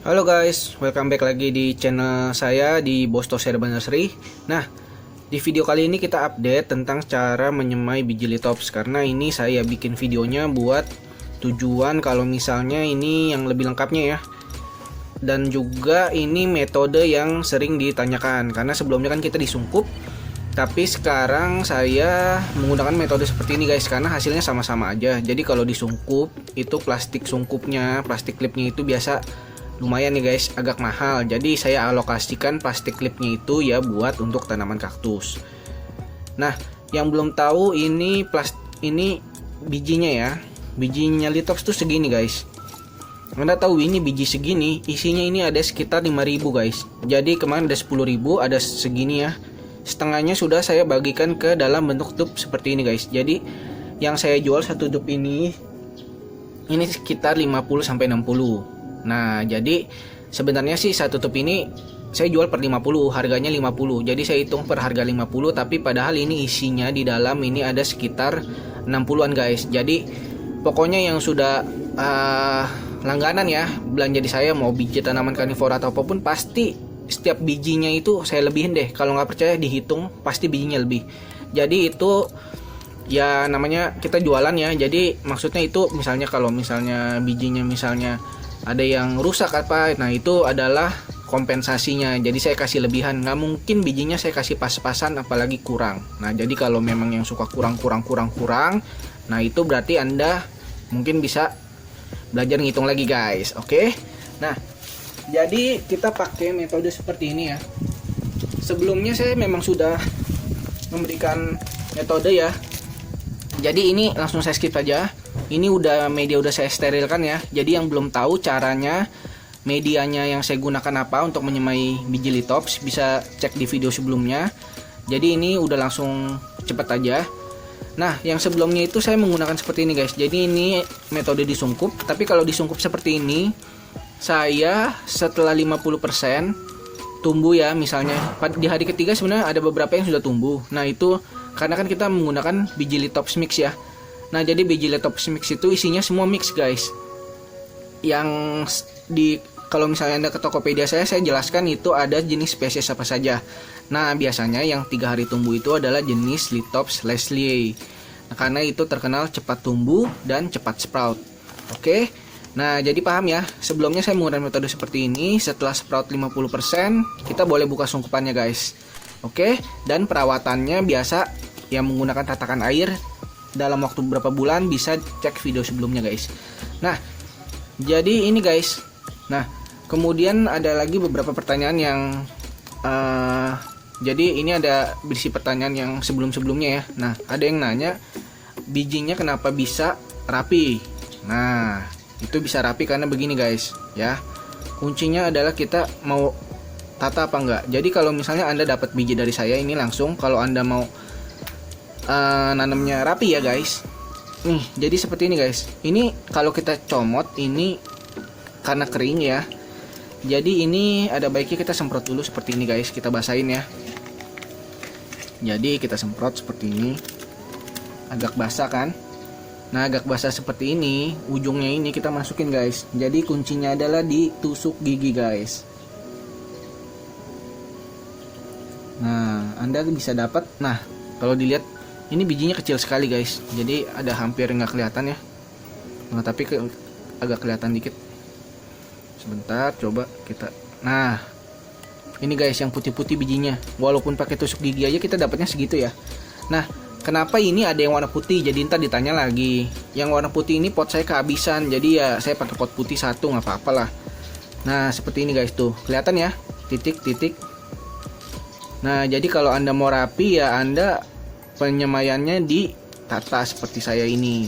Halo guys, welcome back lagi di channel saya di Bosto Serban Nursery. Nah, di video kali ini kita update tentang cara menyemai biji litops, karena ini saya bikin videonya buat tujuan kalau misalnya ini yang lebih lengkapnya ya. Dan juga ini metode yang sering ditanyakan, karena sebelumnya kan kita disungkup, tapi sekarang saya menggunakan metode seperti ini guys, karena hasilnya sama-sama aja. Jadi kalau disungkup itu plastik sungkupnya, plastik clipnya itu biasa lumayan nih guys, agak mahal. Jadi saya alokasikan plastik clipnya itu ya buat untuk tanaman kaktus. Nah, yang belum tahu ini ini bijinya ya. Bijinya litops tuh segini guys. Anda tahu ini biji segini, isinya ini ada sekitar 5.000 guys. Jadi kemarin ada 10.000, ada segini ya. Setengahnya sudah saya bagikan ke dalam bentuk tube seperti ini guys. Jadi yang saya jual satu tube ini sekitar 50 sampai 60. Nah, jadi sebenarnya sih satu tube ini saya jual per 50, harganya 50. Jadi saya hitung per harga 50, tapi padahal ini isinya di dalam ini ada sekitar 60-an guys. Jadi pokoknya yang sudah langganan ya belanja di saya, mau biji tanaman karnivora atau apapun, pasti setiap bijinya itu saya lebihin deh. Kalau nggak percaya dihitung, pasti bijinya lebih. Jadi itu ya namanya kita jualan ya. Jadi maksudnya itu misalnya kalau misalnya bijinya misalnya ada yang rusak apa, nah itu adalah kompensasinya. Jadi saya kasih lebihan, nggak mungkin bijinya saya kasih pas-pasan apalagi kurang. Nah jadi kalau memang yang suka kurang, nah itu berarti Anda mungkin bisa belajar ngitung lagi guys. Oke. Nah jadi kita pakai metode seperti ini ya. Sebelumnya saya memang sudah memberikan metode ya. Jadi ini langsung saya skip aja. Ini media udah saya sterilkan ya. Jadi yang belum tahu caranya medianya yang saya gunakan apa untuk menyemai biji litops, bisa cek di video sebelumnya. Jadi ini udah langsung cepet aja. Nah yang sebelumnya itu saya menggunakan seperti ini guys. Jadi ini metode disungkup. Tapi kalau disungkup seperti ini, saya setelah 50% tumbuh ya. Misalnya di hari ketiga sebenarnya ada beberapa yang sudah tumbuh. Nah itu karena kan kita menggunakan biji litops mix ya. Nah jadi biji litops mix itu isinya semua mix guys. Yang kalau misalnya Anda ke Tokopedia saya jelaskan itu ada jenis spesies apa saja. Nah biasanya yang 3 hari tumbuh itu adalah jenis litops Leslie. Nah, karena itu terkenal cepat tumbuh dan cepat sprout. Oke. Nah jadi paham ya. Sebelumnya saya menggunakan metode seperti ini. Setelah sprout 50%, kita boleh buka sungkupannya guys. Oke. Dan perawatannya biasa yang menggunakan tatakan air. Dalam waktu beberapa bulan bisa cek video sebelumnya guys. Nah jadi ini guys. Nah kemudian ada lagi beberapa pertanyaan yang jadi ini ada berisi pertanyaan yang sebelum-sebelumnya ya. Nah ada yang nanya bijinya kenapa bisa rapi. Nah itu bisa rapi karena begini guys ya. Kuncinya adalah kita mau tata apa enggak. Jadi kalau misalnya Anda dapat biji dari saya ini langsung, kalau Anda mau nanamnya rapi ya guys. Nih jadi seperti ini guys. Ini kalau kita comot ini karena kering ya. Jadi ini ada baiknya kita semprot dulu seperti ini guys. Kita basahin ya. Jadi kita semprot seperti ini. Agak basah kan. Nah agak basah seperti ini, ujungnya ini kita masukin guys. Jadi kuncinya adalah di tusuk gigi guys. Nah Anda bisa dapat. Nah kalau dilihat ini bijinya kecil sekali guys. Jadi ada hampir nggak kelihatan ya. Nah tapi agak kelihatan dikit. Sebentar coba kita. Nah ini guys yang putih-putih bijinya. Walaupun pakai tusuk gigi aja kita dapatnya segitu ya. Nah kenapa ini ada yang warna putih? Jadi ntar ditanya lagi. Yang warna putih ini pot saya kehabisan. Jadi ya saya pakai pot putih satu, nggak apa-apa lah. Nah seperti ini guys tuh. Kelihatan ya titik-titik. Nah jadi kalau Anda mau rapi ya Anda penyemaiannya ditata seperti saya ini.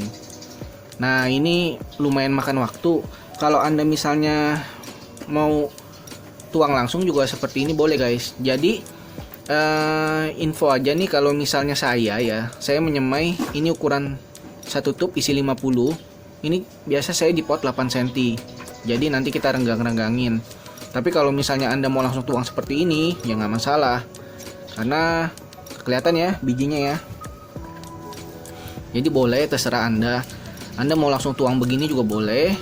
Nah ini lumayan makan waktu. Kalau Anda misalnya mau tuang langsung juga seperti ini boleh guys. Jadi info aja nih, kalau misalnya saya menyemai ini ukuran satu tube isi 50. Ini biasa saya di pot 8 cm. Jadi nanti kita renggang-renggangin. Tapi kalau misalnya Anda mau langsung tuang seperti ini ya nggak masalah. Karena kelihatan ya bijinya ya. Jadi boleh terserah Anda. Anda mau langsung tuang begini juga boleh.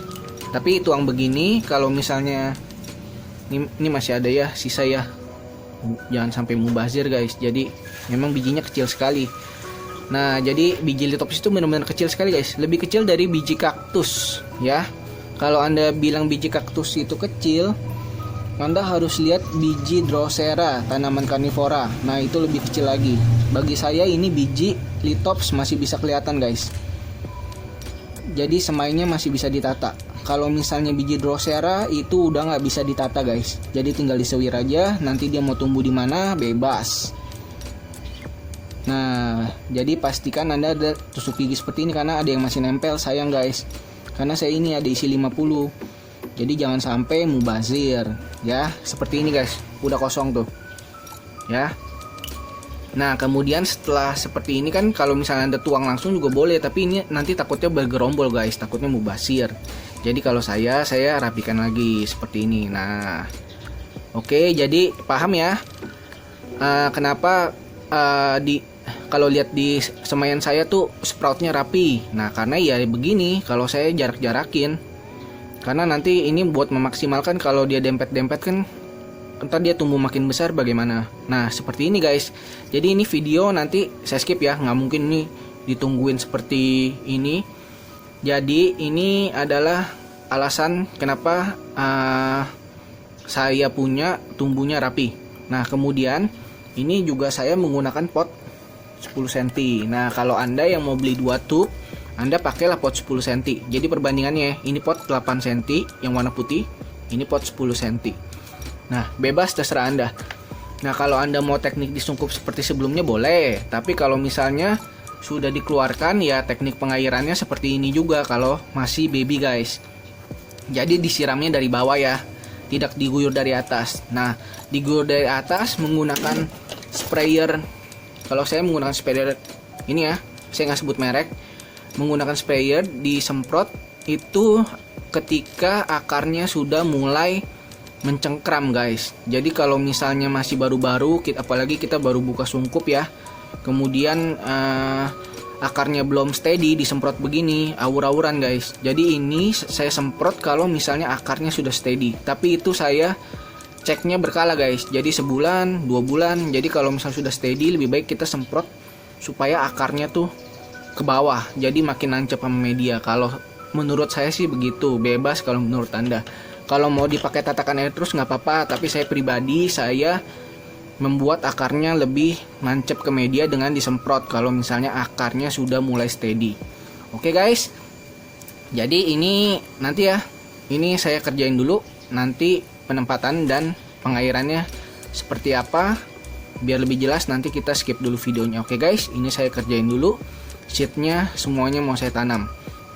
Tapi tuang begini kalau misalnya Ini masih ada ya sisa ya, jangan sampai mubazir guys. Jadi memang bijinya kecil sekali. Nah jadi biji litopsis itu benar-benar kecil sekali guys, lebih kecil dari biji kaktus ya. Kalau Anda bilang biji kaktus itu kecil, Anda harus lihat biji Drosera, tanaman karnivora. Nah itu lebih kecil lagi. Bagi saya ini biji litops masih bisa kelihatan guys, jadi semainya masih bisa ditata. Kalau misalnya biji Drosera itu udah nggak bisa ditata guys, jadi tinggal disewir aja, nanti dia mau tumbuh di mana bebas. Nah jadi pastikan Anda ada tusuk gigi seperti ini, karena ada yang masih nempel, sayang guys, karena saya ini ada isi 50. Jadi jangan sampai mubazir ya. Seperti ini guys, udah kosong tuh ya. Nah kemudian setelah seperti ini kan, kalau misalnya Anda tuang langsung juga boleh, tapi ini nanti takutnya bergerombol guys, takutnya mubazir. Jadi kalau saya rapikan lagi seperti ini. Nah oke, jadi paham ya kenapa kalau lihat di semaian saya tuh sproutnya rapi. Nah karena ya begini, kalau saya jarak-jarakin, karena nanti ini buat memaksimalkan. Kalau dia dempet-dempet kan ntar dia tumbuh makin besar bagaimana. Nah seperti ini guys. Jadi ini video nanti saya skip ya, nggak mungkin nih ditungguin seperti ini. Jadi ini adalah alasan kenapa saya punya tumbuhnya rapi. Nah kemudian ini juga saya menggunakan pot 10 cm. Nah kalau Anda yang mau beli 2 tube, Anda pakailah pot 10 cm. Jadi perbandingannya, ini pot 8 cm yang warna putih, ini pot 10 cm. Nah bebas terserah Anda. Nah kalau Anda mau teknik disungkup seperti sebelumnya boleh, tapi kalau misalnya sudah dikeluarkan ya teknik pengairannya seperti ini juga kalau masih baby guys. Jadi disiramnya dari bawah ya, tidak diguyur dari atas. Nah diguyur dari atas menggunakan sprayer. Kalau saya menggunakan sprayer ini ya, saya nggak sebut merek, menggunakan sprayer disemprot itu ketika akarnya sudah mulai mencengkram guys. Jadi kalau misalnya masih baru-baru, apalagi kita baru buka sungkup ya, kemudian akarnya belum steady, disemprot begini awur-awuran guys. Jadi ini saya semprot kalau misalnya akarnya sudah steady, tapi itu saya ceknya berkala guys, jadi sebulan 2 bulan. Jadi kalau misalnya sudah steady, lebih baik kita semprot supaya akarnya tuh ke bawah, jadi makin nancep sama media. Kalau menurut saya sih begitu, bebas kalau menurut Anda. Kalau mau dipakai tatakan air terus nggak apa-apa, tapi saya pribadi saya membuat akarnya lebih nancep ke media dengan disemprot kalau misalnya akarnya sudah mulai steady. Oke guys, jadi ini nanti ya, ini saya kerjain dulu nanti penempatan dan pengairannya seperti apa, biar lebih jelas nanti kita skip dulu videonya. Oke guys, ini saya kerjain dulu seednya, semuanya mau saya tanam.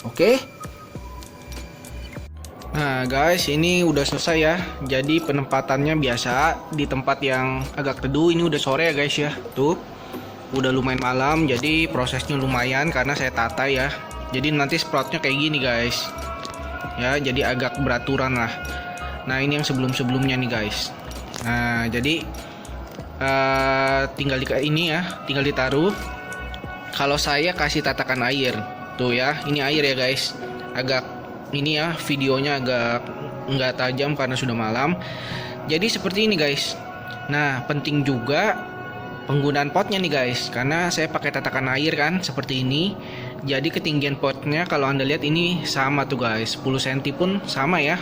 Oke. Nah guys, ini udah selesai ya. Jadi penempatannya biasa di tempat yang agak teduh. Ini udah sore ya guys ya. Tuh udah lumayan malam, jadi prosesnya lumayan karena saya tata ya. Jadi nanti sproutnya kayak gini guys ya, jadi agak beraturan lah. Nah ini yang sebelum-sebelumnya nih guys. Nah jadi tinggal ini ya, tinggal ditaruh. Kalau saya kasih tatakan air tuh ya, ini air ya guys. Agak ini ya, videonya agak nggak tajam karena sudah malam. Jadi seperti ini guys. Nah penting juga penggunaan potnya nih guys, karena saya pakai tatakan air kan seperti ini. Jadi ketinggian potnya kalau Anda lihat ini sama tuh guys, 10 cm pun sama ya.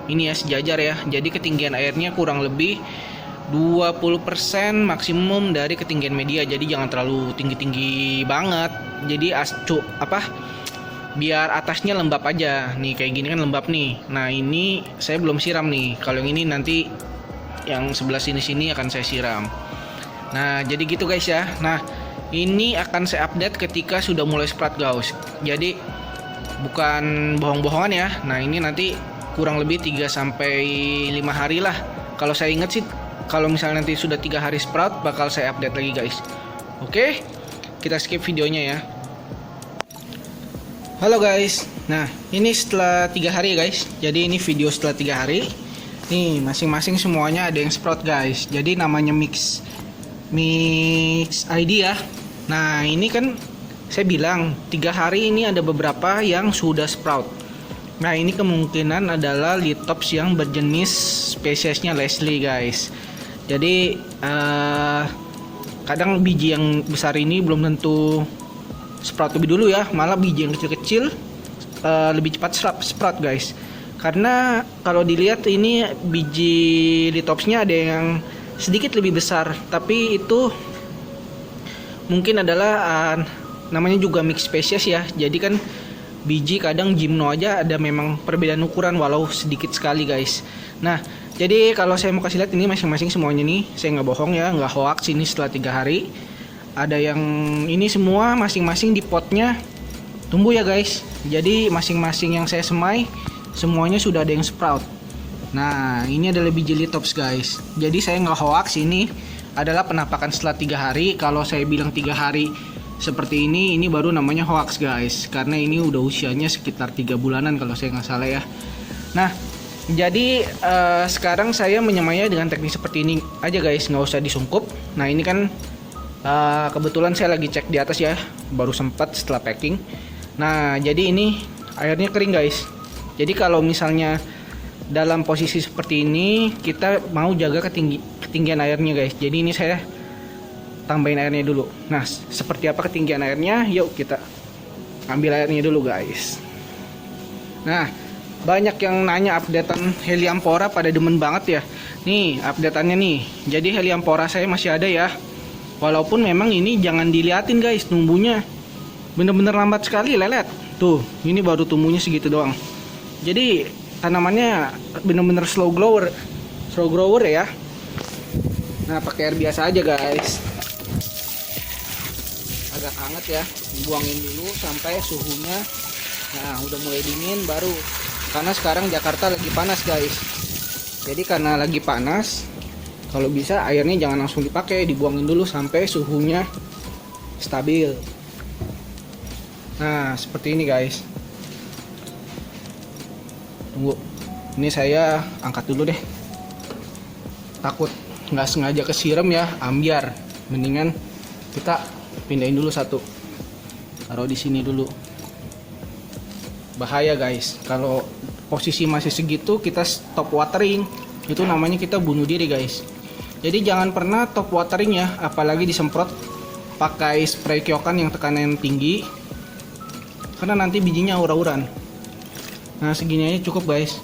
Ini ya sejajar ya. Jadi ketinggian airnya kurang lebih 20% maksimum dari ketinggian media. Jadi jangan terlalu tinggi-tinggi banget. Jadi biar atasnya lembab aja. Nih kayak gini kan lembab nih. Nah ini saya belum siram nih. Kalau yang ini nanti yang sebelah sini akan saya siram. Nah jadi gitu guys ya. Nah ini akan saya update ketika sudah mulai sprout guys. Jadi bukan bohong-bohongan ya. Nah ini nanti kurang lebih 3-5 hari lah. Kalau saya ingat sih, kalau misalnya nanti sudah 3 hari sprout bakal saya update lagi guys. Oke, kita skip videonya ya. Halo guys, nah ini setelah 3 hari ya guys. Jadi ini video setelah 3 hari. Nih masing-masing semuanya ada yang sprout guys. Jadi namanya mix ID ya. Nah ini kan saya bilang 3 hari ini ada beberapa yang sudah sprout. Nah, ini kemungkinan adalah litops yang berjenis spesiesnya Leslie, guys. Jadi kadang biji yang besar ini belum tentu sprout lebih dulu ya, malah biji yang kecil-kecil lebih cepat sprout, guys. Karena kalau dilihat ini biji litopsnya ada yang sedikit lebih besar, tapi itu mungkin adalah namanya juga mix spesies ya. Jadi kan biji kadang gymno aja ada memang perbedaan ukuran walau sedikit sekali, guys. Nah, jadi kalau saya mau kasih lihat ini masing-masing semuanya nih, saya nggak bohong ya, nggak hoax, ini setelah 3 hari. Ada yang ini semua masing-masing di potnya tumbuh ya, guys. Jadi masing-masing yang saya semai semuanya sudah ada yang sprout. Nah, ini adalah biji litops, guys. Jadi saya nggak hoax, ini adalah penampakan setelah 3 hari. Kalau saya bilang 3 hari seperti ini baru namanya hoax, guys, karena ini udah usianya sekitar 3 bulanan kalau saya nggak salah ya. Nah, jadi sekarang saya menyemainya dengan teknik seperti ini aja, guys, nggak usah disungkup. Nah, ini kan kebetulan saya lagi cek di atas ya, baru sempat setelah packing. Nah, jadi ini airnya kering, guys. Jadi kalau misalnya dalam posisi seperti ini kita mau jaga ketinggian airnya, guys. Jadi ini saya tambahin airnya dulu. Nah, seperti apa ketinggian airnya? Yuk kita ambil airnya dulu, guys. Nah, banyak yang nanya updatean Helianthera, pada demen banget ya. Nih updateannya nih. Jadi Helianthera saya masih ada ya. Walaupun memang ini jangan diliatin, guys, tumbuhnya bener-bener lambat sekali, lelet. Tuh, ini baru tumbuhnya segitu doang. Jadi tanamannya bener-bener slow grower ya. Nah, pakai air biasa aja, guys. Agak hangat ya, buangin dulu sampai suhunya udah mulai dingin baru, karena sekarang Jakarta lagi panas, guys. Jadi karena lagi panas, kalau bisa airnya jangan langsung dipakai, dibuangin dulu sampai suhunya stabil. Nah, seperti ini, guys. Tunggu, ini saya angkat dulu deh, takut nggak sengaja kesiram ya, ambiar. Mendingan kita pindahin dulu satu, taruh di sini dulu. Bahaya, guys, kalau posisi masih segitu kita stop watering, itu namanya kita bunuh diri, guys. Jadi jangan pernah top watering ya, apalagi disemprot pakai spray kyokan yang tekanan tinggi, karena nanti bijinya aur-auran. Nah, segini aja cukup, guys.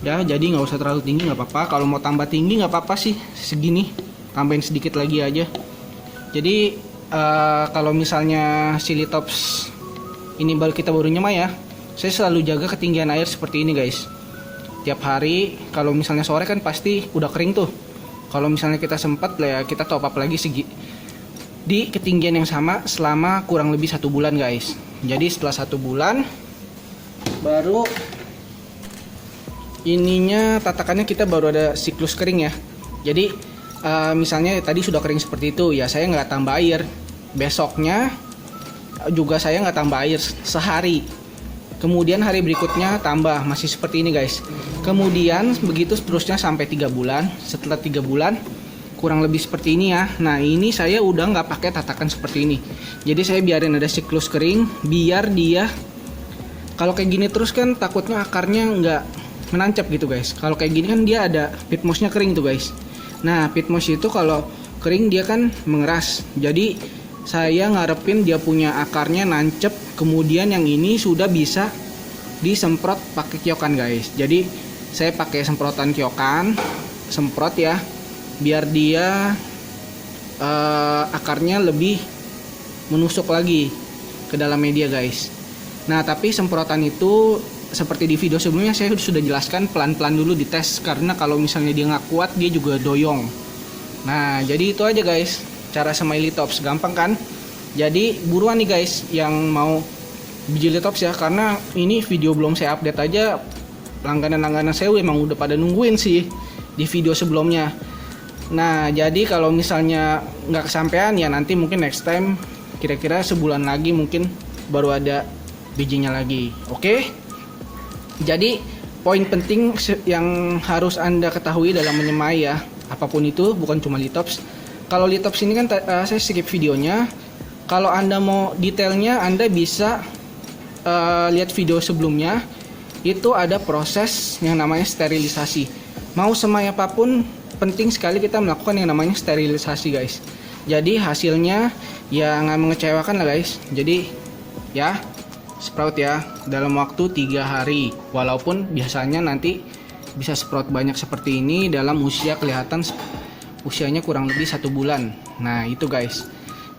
Ya, jadi nggak usah terlalu tinggi, nggak apa-apa. Kalau mau tambah tinggi nggak apa-apa sih, segini tambahin sedikit lagi aja. Jadi kalau misalnya silitops ini kita baru nyemai ya, saya selalu jaga ketinggian air seperti ini, guys. Tiap hari, kalau misalnya sore kan pasti udah kering tuh. Kalau misalnya kita sempat lah ya, kita top up lagi di ketinggian yang sama selama kurang lebih 1 bulan, guys. Jadi setelah 1 bulan baru ininya tatakannya kita baru ada siklus kering ya. Jadi misalnya tadi sudah kering seperti itu ya, saya nggak tambah air. Besoknya juga saya nggak tambah air sehari. Kemudian hari berikutnya tambah, masih seperti ini, guys. Kemudian begitu seterusnya sampai 3 bulan. Setelah 3 bulan kurang lebih seperti ini ya. Nah, ini saya udah nggak pakai tatakan seperti ini. Jadi saya biarin ada siklus kering, biar dia, kalau kayak gini terus kan takutnya akarnya nggak menancap gitu, guys. Kalau kayak gini kan dia ada pit mossnya kering tuh, guys. Nah, pit moss itu kalau kering dia kan mengeras. Jadi saya ngarepin dia punya akarnya nancep, kemudian yang ini sudah bisa disemprot pakai kyokan, guys. Jadi saya pakai semprotan kyokan, semprot ya, biar dia akarnya lebih menusuk lagi ke dalam media, guys. Nah, tapi semprotan itu seperti di video sebelumnya saya sudah jelaskan, pelan-pelan dulu dites, karena kalau misalnya dia nggak kuat dia juga doyong. Nah, jadi itu aja, guys, cara semai litops, gampang kan? Jadi buruan nih, guys, yang mau biji litops ya, karena ini video belum saya update aja, langganan saya emang udah pada nungguin sih di video sebelumnya. Nah, jadi kalau misalnya nggak kesampaian ya nanti mungkin next time, kira-kira sebulan lagi mungkin baru ada bijinya lagi. Oke? Jadi poin penting yang harus Anda ketahui dalam menyemai ya, apapun itu, bukan cuma litops. Kalau litops ini kan saya skip videonya. Kalau Anda mau detailnya, Anda bisa lihat video sebelumnya, itu ada proses yang namanya sterilisasi. Mau semai apapun, penting sekali kita melakukan yang namanya sterilisasi guys. Jadi hasilnya ya nggak mengecewakan lah guys. Jadi ya sprout ya dalam waktu 3 hari. Walaupun biasanya nanti bisa sprout banyak seperti ini dalam usia kelihatan usianya kurang lebih 1 bulan. Nah itu guys.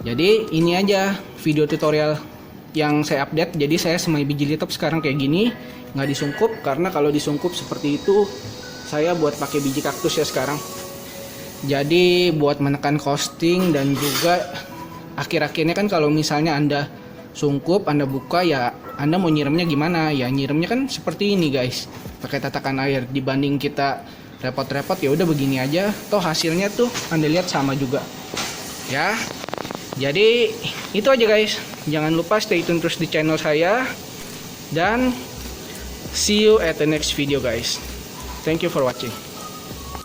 Jadi ini aja video tutorial yang saya update. Jadi saya semai biji litop sekarang kayak gini, nggak disungkup, karena kalau disungkup seperti itu saya buat pakai biji kaktus ya sekarang. Jadi buat menekan costing, dan juga akhir-akhirnya kan kalau misalnya Anda sungkup, Anda buka ya Anda mau nyiramnya gimana? Ya nyiramnya kan seperti ini guys, pakai tatakan air. Dibanding kita repot-repot, ya udah begini aja, toh hasilnya tuh Anda lihat sama juga. Ya. Jadi itu aja guys. Jangan lupa stay tune terus di channel saya, dan see you at the next video guys. Thank you for watching.